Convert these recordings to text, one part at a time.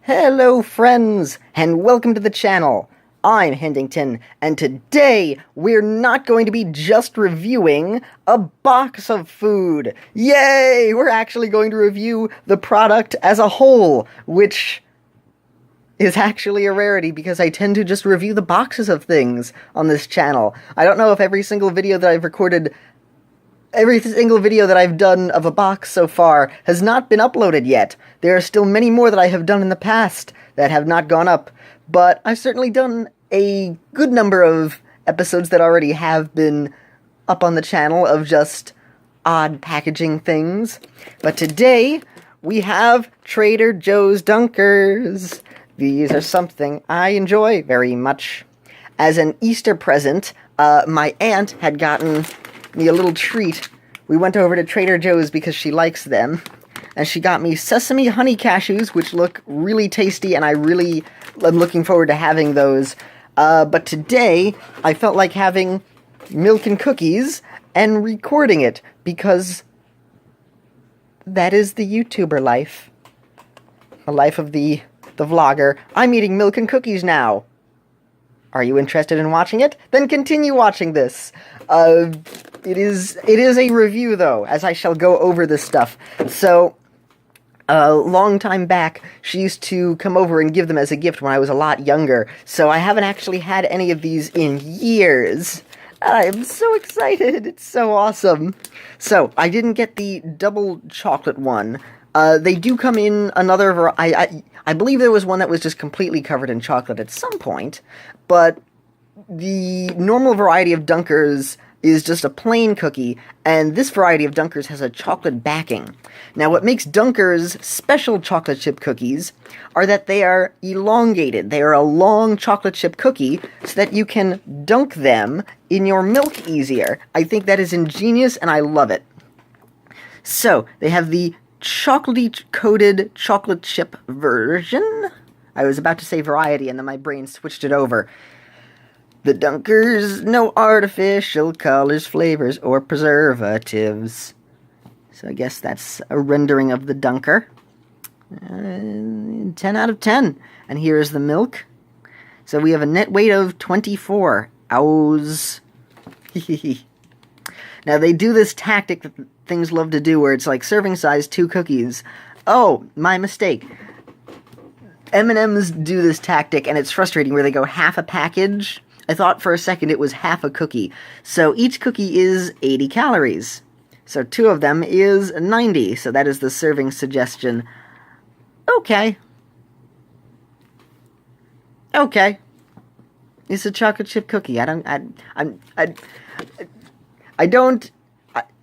Hello friends, and welcome to the channel. I'm Handington, and today we're not going to be just reviewing a box of food. Yay! We're actually going to review the product as a whole, which is actually a rarity because I tend to just review the boxes of things on this channel. I don't know if every single video that I've done of a box so far has not been uploaded yet. There are still many more that I have done in the past that have not gone up, but I've certainly done a good number of episodes that already have been up on the channel of just odd packaging things. But today, we have Trader Joe's Dunkers. These are something I enjoy very much. As an Easter present, my aunt had gotten me a little treat. We went over to Trader Joe's because she likes them, and she got me sesame honey cashews, which look really tasty, and I really am looking forward to having those. But today, I felt like having milk and cookies and recording it, because that is the YouTuber life. The life of the vlogger. I'm eating milk and cookies now. Are you interested in watching it? Then continue watching this. It is a review, though, as I shall go over this stuff. So, a long time back, she used to come over and give them as a gift when I was a lot younger, so I haven't actually had any of these in years. I am so excited! It's so awesome! So, I didn't get the double chocolate one. They do come in another I believe there was one that was just completely covered in chocolate at some point, but the normal variety of Dunkers is just a plain cookie, and this variety of Dunkers has a chocolate backing. Now, what makes Dunkers special chocolate chip cookies are that they are elongated. They are a long chocolate chip cookie so that you can dunk them in your milk easier. I think that is ingenious, and I love it. So, they have the chocolatey-coated chocolate chip version. I was about to say variety, and then my brain switched it over. The Dunkers, no artificial colors, flavors, or preservatives. So I guess that's a rendering of the Dunker. 10 out of 10. And here is the milk. So we have a net weight of 24 ounces. Now they do this tactic that things love to do where it's like serving size 2 cookies. Oh, my mistake. M&M's do this tactic, and it's frustrating, where they go half a package. I thought for a second it was half a cookie. So each cookie is 80 calories. So 2 of them is 90. So that is the serving suggestion. Okay. Okay. It's a chocolate chip cookie. I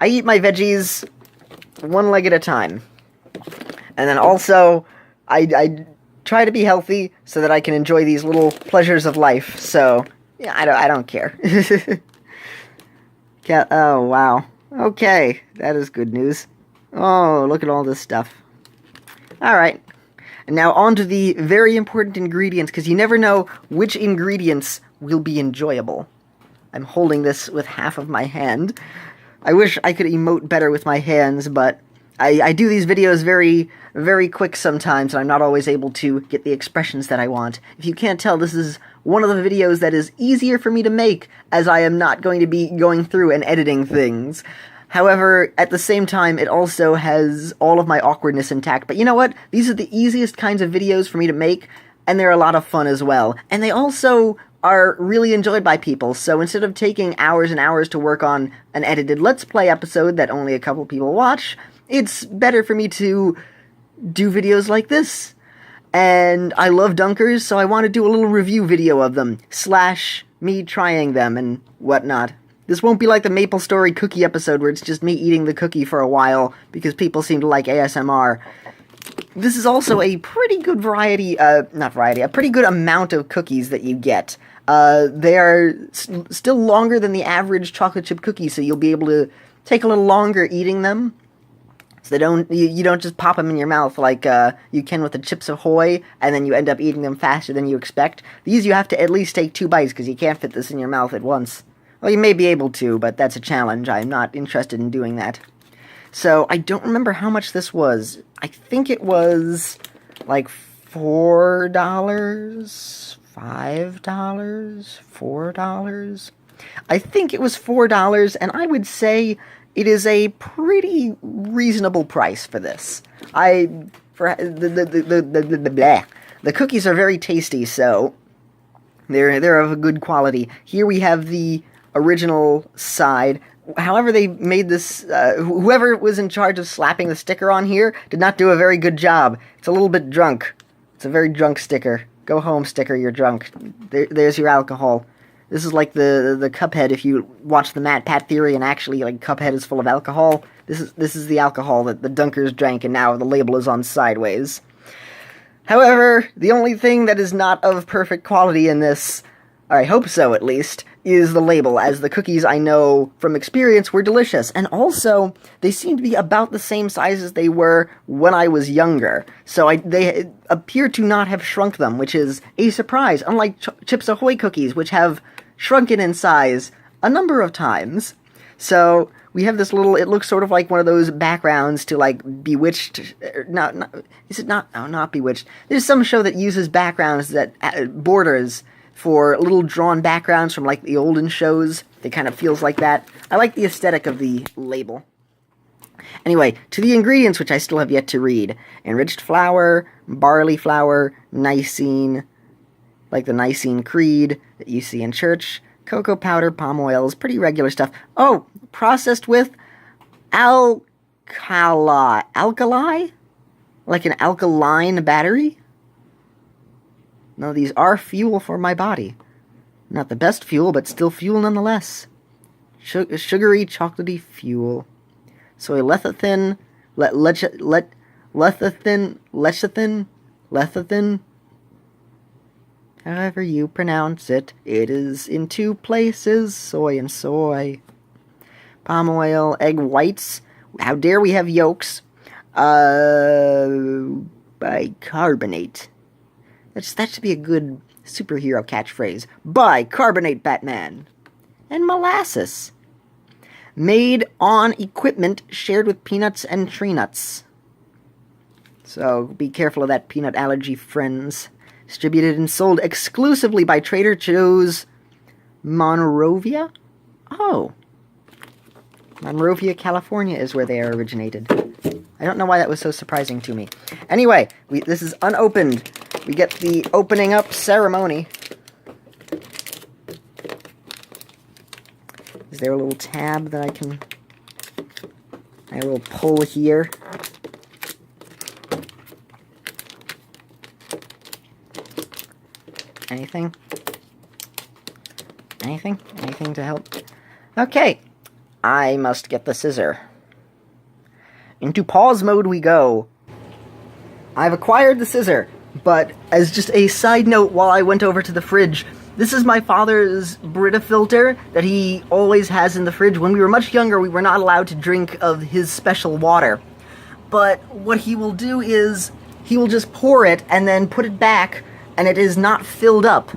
eat my veggies one leg at a time. And then also, I try to be healthy so that I can enjoy these little pleasures of life. So, yeah, I don't care. Oh, wow. Okay, that is good news. Oh, look at all this stuff. Alright. And now on to the very important ingredients, because you never know which ingredients will be enjoyable. I'm holding this with half of my hand. I wish I could emote better with my hands, but I do these videos very, very quick sometimes, and I'm not always able to get the expressions that I want. If you can't tell, this is one of the videos that is easier for me to make, as I am not going to be going through and editing things. However, at the same time, it also has all of my awkwardness intact. But you know what? These are the easiest kinds of videos for me to make, and they're a lot of fun as well. And they also are really enjoyed by people, so instead of taking hours and hours to work on an edited Let's Play episode that only a couple people watch, it's better for me to do videos like this. And I love Dunkers, so I want to do a little review video of them, / me trying them and whatnot. This won't be like the Maple Story cookie episode where it's just me eating the cookie for a while, because people seem to like ASMR. This is also a pretty good a pretty good amount of cookies that you get. They are still longer than the average chocolate chip cookie, so you'll be able to take a little longer eating them. So you don't just pop them in your mouth like you can with the Chips Ahoy, and then you end up eating them faster than you expect. These you have to at least take 2 bites, because you can't fit this in your mouth at once. Well, you may be able to, but that's a challenge. I'm not interested in doing that. So, I don't remember how much this was. I think it was like $4, $5, $4. I think it was $4, and I would say it is a pretty reasonable price for this. The cookies are very tasty, so they're of a good quality. Here we have the original side. However, they made this, whoever was in charge of slapping the sticker on here did not do a very good job. It's a little bit drunk. It's a very drunk sticker. Go home, sticker, you're drunk. There's your alcohol. This is like the Cuphead, if you watch the Matt Pat Theory, and actually, like, Cuphead is full of alcohol. This is the alcohol that the Dunkers drank, and now the label is on sideways. However, the only thing that is not of perfect quality in this, or I hope so at least, is the label, as the cookies, I know from experience, were delicious. And also, they seem to be about the same size as they were when I was younger. So they appear to not have shrunk them, which is a surprise, unlike Chips Ahoy cookies, which have shrunken in size a number of times. So we have this little, it looks sort of like one of those backgrounds to, like, Bewitched, is it not? No, not Bewitched. There's some show that uses backgrounds that, borders for little drawn backgrounds from, like, the olden shows. It kind of feels like that. I like the aesthetic of the label. Anyway, to the ingredients, which I still have yet to read. Enriched flour, barley flour, Nicene, like the Nicene Creed that you see in church, cocoa powder, palm oils, pretty regular stuff. Oh, processed with alkali? Like an alkaline battery? No, these are fuel for my body. Not the best fuel, but still fuel nonetheless. Sugary, chocolatey fuel. Soy lecithin, lecithin, however you pronounce it. It is in two places, soy and soy. Palm oil, egg whites. How dare we have yolks? Bicarbonate. That should be a good superhero catchphrase. Bicarbonate, Batman. And molasses. Made on equipment shared with peanuts and tree nuts. So be careful of that peanut allergy, friends. Distributed and sold exclusively by Trader Joe's Monrovia? Oh. Monrovia, California is where they are originated. I don't know why that was so surprising to me. Anyway, this is unopened. We get the opening up ceremony. Is there a little tab that I will pull here? Anything? Anything? Anything to help? Okay. I must get the scissor. Into pause mode we go. I've acquired the scissor, but as just a side note while I went over to the fridge, this is my father's Brita filter that he always has in the fridge. When we were much younger, we were not allowed to drink of his special water. But what he will do is, he will just pour it and then put it back, and it is not filled up.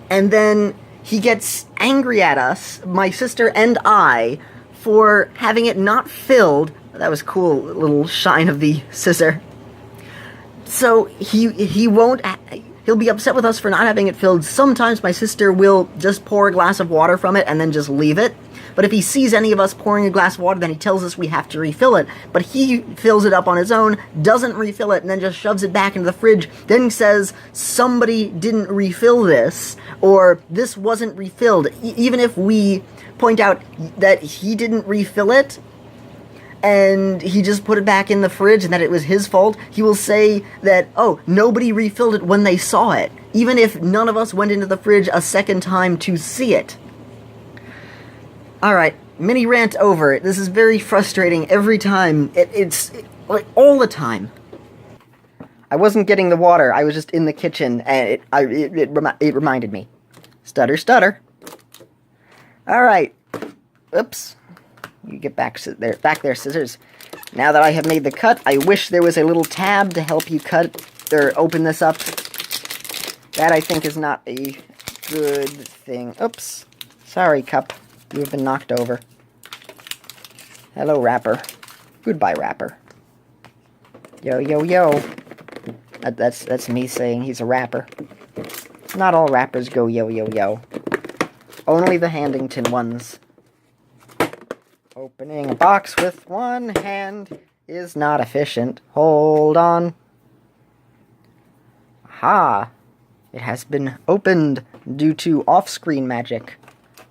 And then he gets angry at us, my sister and I, for having it not filled. That was cool, little shine of the scissor. So he won't, he'll be upset with us for not having it filled. Sometimes my sister will just pour a glass of water from it and then just leave it. But if he sees any of us pouring a glass of water, then he tells us we have to refill it. But he fills it up on his own, doesn't refill it, and then just shoves it back into the fridge. Then says, somebody didn't refill this, or this wasn't refilled. Even if we point out that he didn't refill it, and he just put it back in the fridge and that it was his fault, he will say that, oh, nobody refilled it when they saw it, even if none of us went into the fridge a second time to see it. Alright, mini rant over. This is very frustrating every time. It's like, all the time. I wasn't getting the water, I was just in the kitchen, and it reminded me. Stutter, stutter. Alright. Oops. You get back there, scissors. Now that I have made the cut, I wish there was a little tab to help you cut or open this up. That, I think, is not a good thing. Oops. Sorry, cup. You have been knocked over. Hello, wrapper. Goodbye, wrapper. Yo, yo, yo. That's me saying he's a rapper. Not all rappers go yo yo yo. Only the Handington ones. Opening a box with one hand is not efficient. Hold on. Ha! It has been opened due to off-screen magic.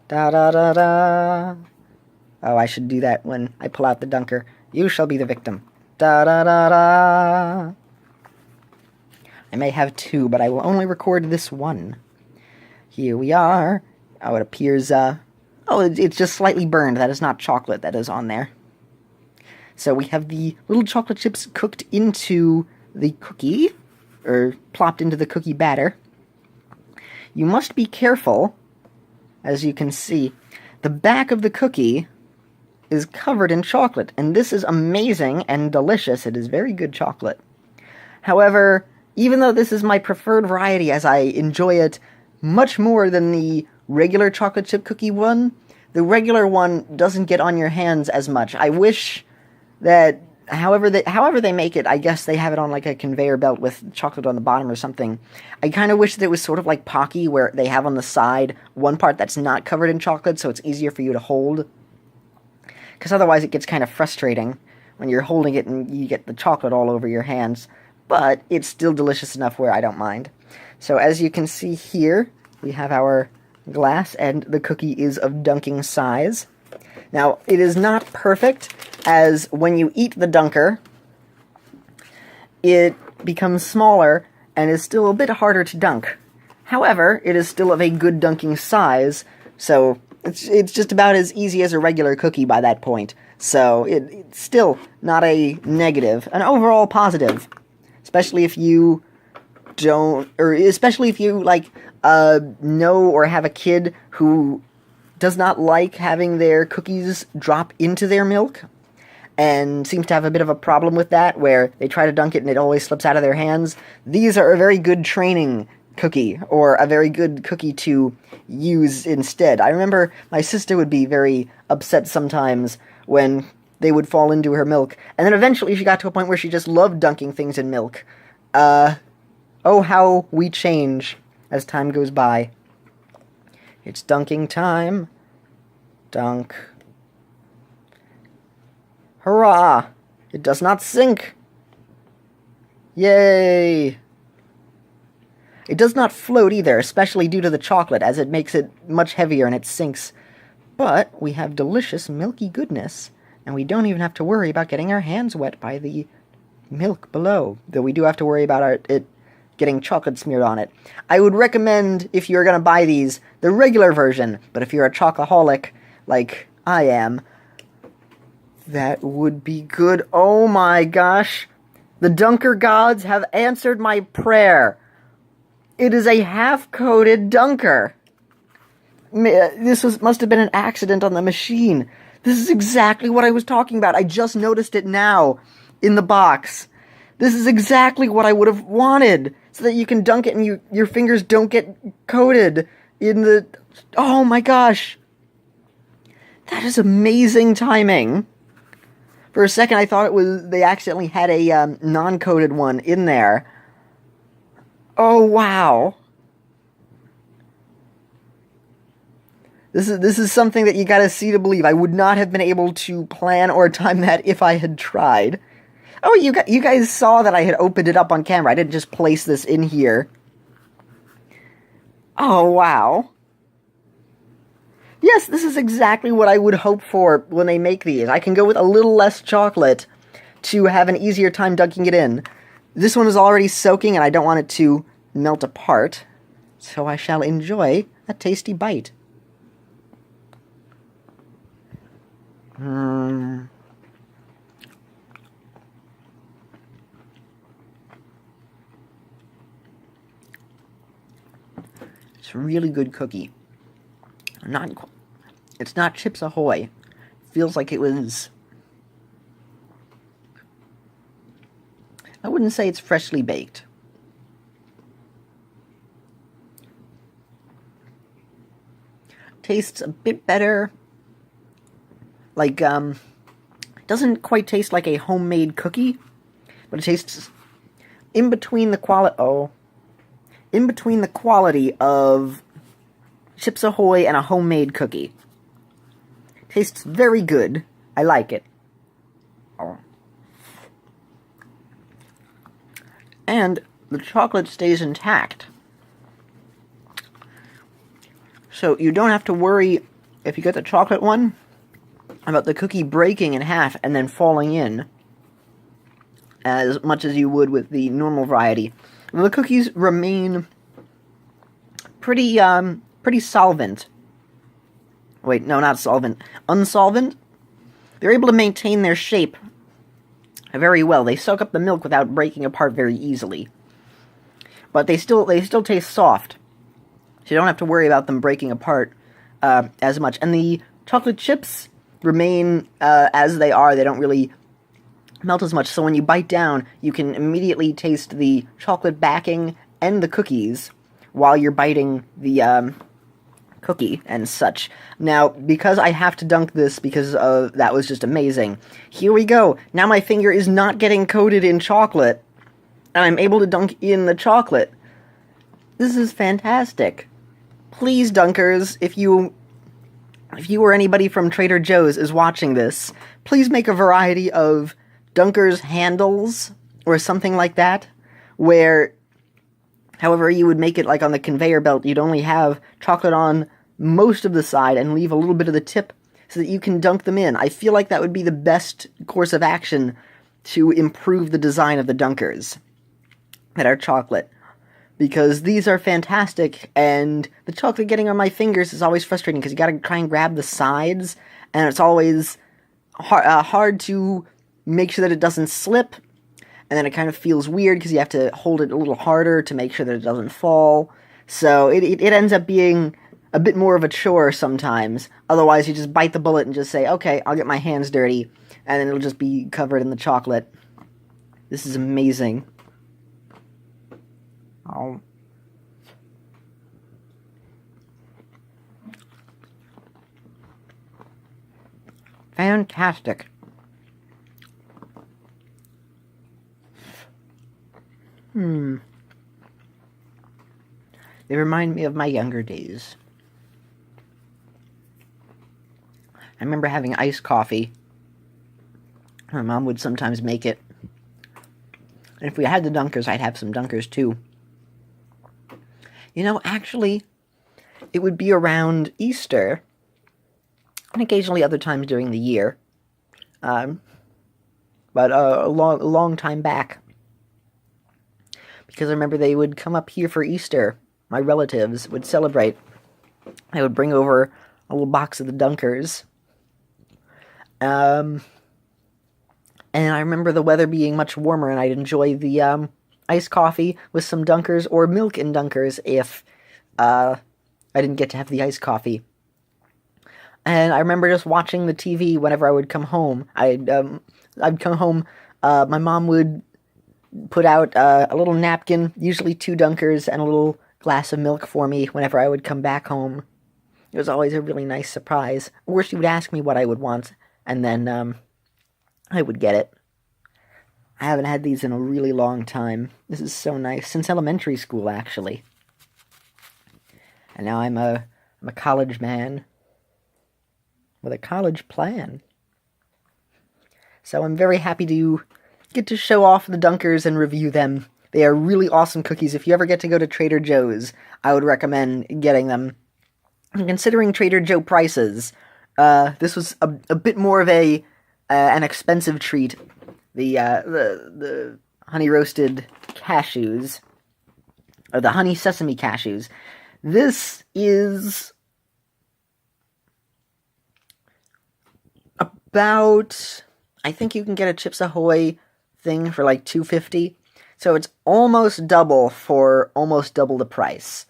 Da da da da. Oh, I should do that when I pull out the dunker. You shall be the victim. Da da da da. I may have two, but I will only record this one. Here we are. Oh, it appears, oh, it's just slightly burned. That is not chocolate that is on there. So we have the little chocolate chips cooked into the cookie, or plopped into the cookie batter. You must be careful, as you can see. The back of the cookie is covered in chocolate, and this is amazing and delicious. It is very good chocolate. However, even though this is my preferred variety, as I enjoy it much more than the regular chocolate chip cookie one, the regular one doesn't get on your hands as much. I wish that however they make it, I guess they have it on like a conveyor belt with chocolate on the bottom or something. I kind of wish that it was sort of like Pocky, where they have on the side one part that's not covered in chocolate, so it's easier for you to hold. Because otherwise it gets kind of frustrating when you're holding it and you get the chocolate all over your hands. But it's still delicious enough where I don't mind. So as you can see here, we have our glass, and the cookie is of dunking size. Now, it is not perfect, as when you eat the dunker, it becomes smaller and is still a bit harder to dunk. However, it is still of a good dunking size, so it's just about as easy as a regular cookie by that point. So it's still not a negative, an overall positive. Especially if you don't, or especially if you, like, know or have a kid who does not like having their cookies drop into their milk, and seems to have a bit of a problem with that, where they try to dunk it and it always slips out of their hands. These are a very good training cookie, or a very good cookie to use instead. I remember my sister would be very upset sometimes when they would fall into her milk, and then eventually she got to a point where she just loved dunking things in milk. Oh, how we change as time goes by. It's dunking time. Dunk. Hurrah! It does not sink! Yay! It does not float either, especially due to the chocolate, as it makes it much heavier and it sinks. But we have delicious milky goodness, and we don't even have to worry about getting our hands wet by the milk below, though we do have to worry about it getting chocolate smeared on it. I would recommend, if you're going to buy these, the regular version, but if you're a chocoholic, like I am, that would be good. Oh my gosh! The Dunker gods have answered my prayer! It is a half-coated Dunker! This must have been an accident on the machine. This is exactly what I was talking about. I just noticed it now in the box. This is exactly what I would have wanted, so that you can dunk it and your fingers don't get coated in the... Oh my gosh! That is amazing timing. For a second I thought it was they accidentally had a non-coated one in there. Oh wow! This is something that you gotta see to believe. I would not have been able to plan or time that if I had tried. Oh, you guys saw that I had opened it up on camera. I didn't just place this in here. Oh, wow. Yes, this is exactly what I would hope for when they make these. I can go with a little less chocolate to have an easier time dunking it in. This one is already soaking and I don't want it to melt apart, so I shall enjoy a tasty bite. It's a really good cookie. It's not Chips Ahoy. Feels like it was... I wouldn't say it's freshly baked. Tastes a bit better. Like, doesn't quite taste like a homemade cookie, but it tastes in between the quality of Chips Ahoy and a homemade cookie. Tastes very good. I like it. And the chocolate stays intact. So you don't have to worry, if you get the chocolate one, about the cookie breaking in half and then falling in as much as you would with the normal variety. The cookies remain pretty solvent. Wait, no, not solvent. Unsolvent? They're able to maintain their shape very well. They soak up the milk without breaking apart very easily. But they still taste soft. So you don't have to worry about them breaking apart as much. And the chocolate chips remain as they are. They don't really melt as much. So when you bite down, you can immediately taste the chocolate backing and the cookies while you're biting the cookie and such. Now, because I have to dunk this because that was just amazing, here we go. Now my finger is not getting coated in chocolate, and I'm able to dunk in the chocolate. This is fantastic. Please, dunkers, if you or anybody from Trader Joe's is watching this, please make a variety of dunkers handles or something like that, where however you would make it like on the conveyor belt, you'd only have chocolate on most of the side and leave a little bit of the tip so that you can dunk them in. I feel like that would be the best course of action to improve the design of the dunkers that are chocolate. Because these are fantastic, and the chocolate getting on my fingers is always frustrating because you gotta try and grab the sides, and it's always hard to make sure that it doesn't slip, and then it kind of feels weird because you have to hold it a little harder to make sure that it doesn't fall. So it ends up being a bit more of a chore sometimes. Otherwise, you just bite the bullet and just say, okay, I'll get my hands dirty, and then it'll just be covered in the chocolate. This is amazing. Oh. Fantastic. They remind me of my younger days. I remember having iced coffee. My mom would sometimes make it. And if we had the dunkers, I'd have some dunkers too. You know, actually, it would be around Easter, and occasionally other times during the year, but a long time back, because I remember they would come up here for Easter. My relatives would celebrate. They would bring over a little box of the dunkers, and I remember the weather being much warmer, and I'd enjoy the iced coffee with some dunkers, or milk in dunkers if I didn't get to have the iced coffee. And I remember just watching the TV whenever I would come home. I'd come home, my mom would put out a little napkin, usually 2 dunkers, and a little glass of milk for me whenever I would come back home. It was always a really nice surprise. Or she would ask me what I would want, and then I would get it. I haven't had these in a really long time. This is so nice. Since elementary school, actually. And now I'm a college man with a college plan. So I'm very happy to get to show off the dunkers and review them. They are really awesome cookies. If you ever get to go to Trader Joe's, I would recommend getting them. And considering Trader Joe prices, this was a bit more of an expensive treat. The honey roasted cashews, or the honey sesame cashews. This is about, I think you can get a Chips Ahoy thing for like $2.50. So it's almost double for almost double the price.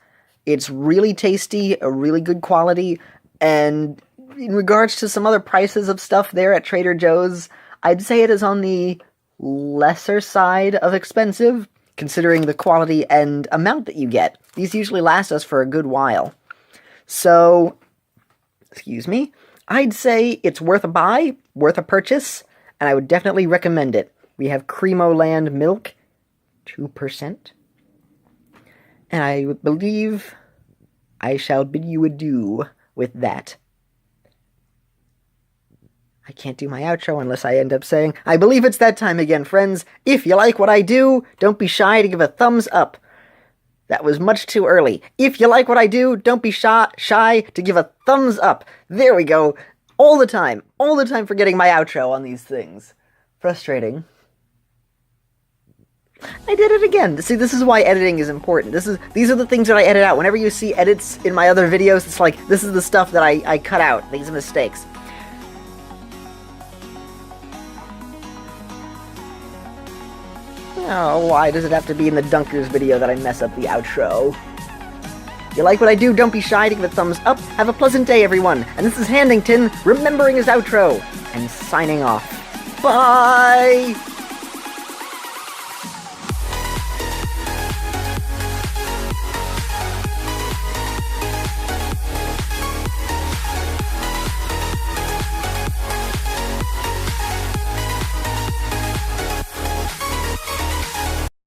It's really tasty, a really good quality, and in regards to some other prices of stuff there at Trader Joe's, I'd say it is on the lesser side of expensive, considering the quality and amount that you get. These usually last us for a good while. So, excuse me, I'd say it's worth a buy, worth a purchase, and I would definitely recommend it. We have Creamo Land milk, 2%. And I believe I shall bid you adieu with that. I can't do my outro unless I end up saying, I believe it's that time again, friends. If you like what I do, don't be shy to give a thumbs up. That was much too early. If you like what I do, don't be shy to give a thumbs up. There we go. All the time forgetting my outro on these things. Frustrating. I did it again. See, this is why editing is important. These are the things that I edit out. Whenever you see edits in my other videos, it's like, this is the stuff that I cut out. These are mistakes. Oh, why does it have to be in the Dunkers video that I mess up the outro? If you like what I do, don't be shy to give a thumbs up. Have a pleasant day, everyone. And this is Handington, remembering his outro, and signing off. Bye!